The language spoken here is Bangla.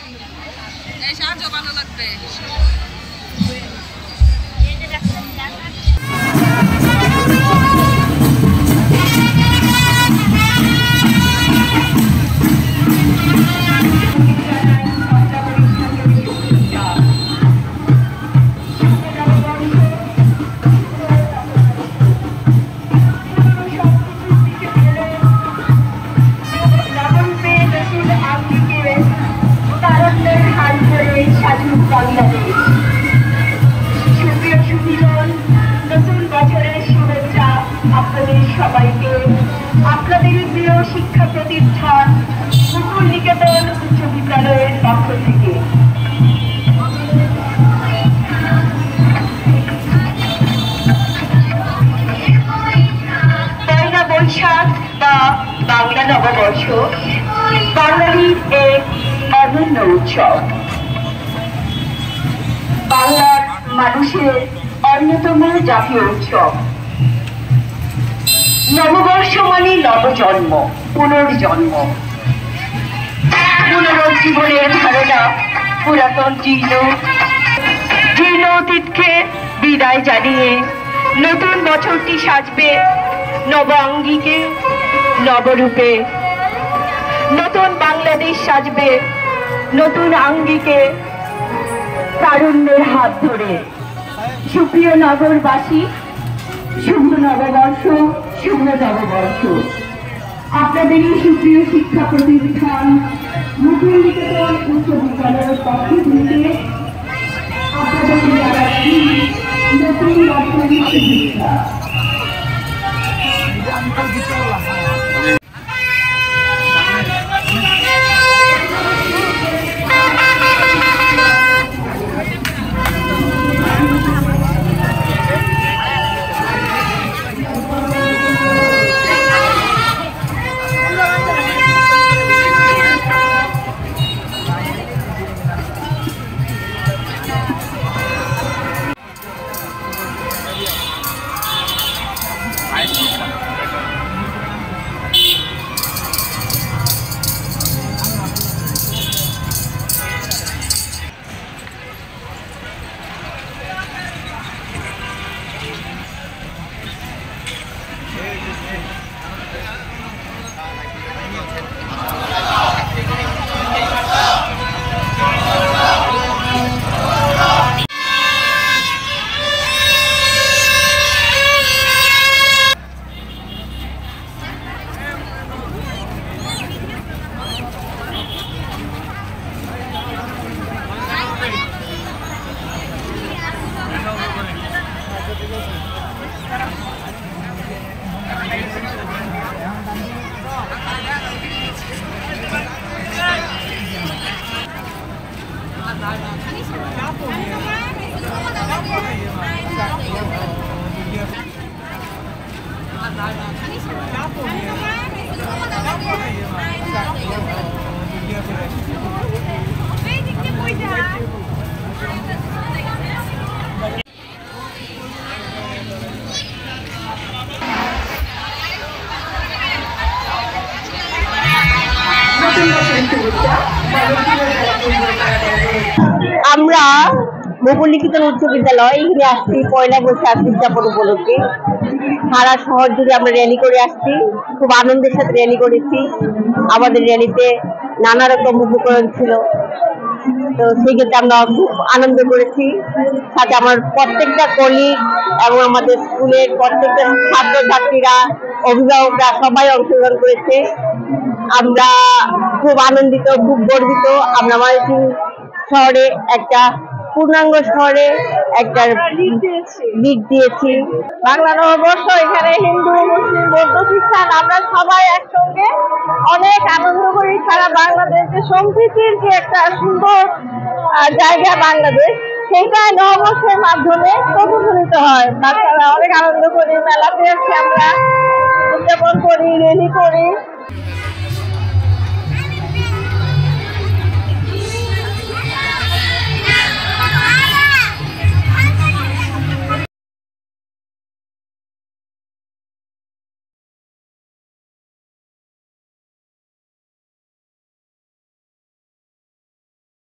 এই সাহায্য ভালো লাগবে। নতুন বছরের শুভেচ্ছা আপনাদের সবাইকে। আপনাদের প্রিয় শিক্ষা প্রতিষ্ঠান মুকুল নিকেতন উচ্চ বিদ্যালয়ের পক্ষ থেকে পয়লা বৈশাখ বা বাংলা নববর্ষ বাঙালির এক অনন্য উৎসব, বাংলার মানুষের অন্যতম জাতীয় উৎসব। নববর্ষ মানে নবজন্ম, পুনর্জন্ম, পুনরুজ্জীবনের ধারণা। পুরাতন জীর্ণ অতীতকে বিদায় জানিয়ে নতুন বছরটি সাজবে নব আঙ্গিকে, নবরূপে। নতুন বাংলাদেশ সাজবে নতুন আঙ্গিকে, তারুণ্যের হাত ধরে। সুপ্রিয় নগরবাসী, শুভ নববর্ষ, শুভ নববর্ষ। আপনাদেরই সুপ্রিয় শিক্ষা প্রতিষ্ঠান মুকুল নিকেতন উচ্চ বিদ্যালয়ের পক্ষ থেকে আপনাদেরকে জানাচ্ছি নতুন বছরের শুভেচ্ছা। আমরা মুকুল নিকেতন উচ্চ বিদ্যালয় এখানে আসছি পয়লা বৈশাখ উদযাপন উপলক্ষে। সারা শহর জুড়ে আমরা র্যালি করে আসছি, খুব আনন্দের সাথে র্যালি করেছি। আমাদের র্যালিতে নানা রকম উপকরণ ছিল, তো সেই ক্ষেত্রে আমরা খুব আনন্দ করেছি। সাথে আমার প্রত্যেকটা কলিগ এবং আমাদের স্কুলের প্রত্যেকটা ছাত্রছাত্রীরা, অভিভাবকরা সবাই অংশগ্রহণ করেছে। আমরা খুব আনন্দিত, খুব গর্বিত। আমরা ময়মনসিংহ শহরে একটা পূর্ণাঙ্গ শহরে একটা লিগ দিয়েছি। বাংলা নববর্ষ, এখানে হিন্দু, মুসলিম, বৌদ্ধ, খ্রিস্টান আমরা সবাই একসঙ্গে অনেক আনন্দ করি। সারা বাংলাদেশে সম্প্রীতির যে একটা সুন্দর জায়গা বাংলাদেশ, সেটা নববর্ষের মাধ্যমে প্রতিফলিত হয়। বাচ্চারা অনেক আনন্দ করি, মেলাতে আমরা উদযাপন করি, র্যালি করি।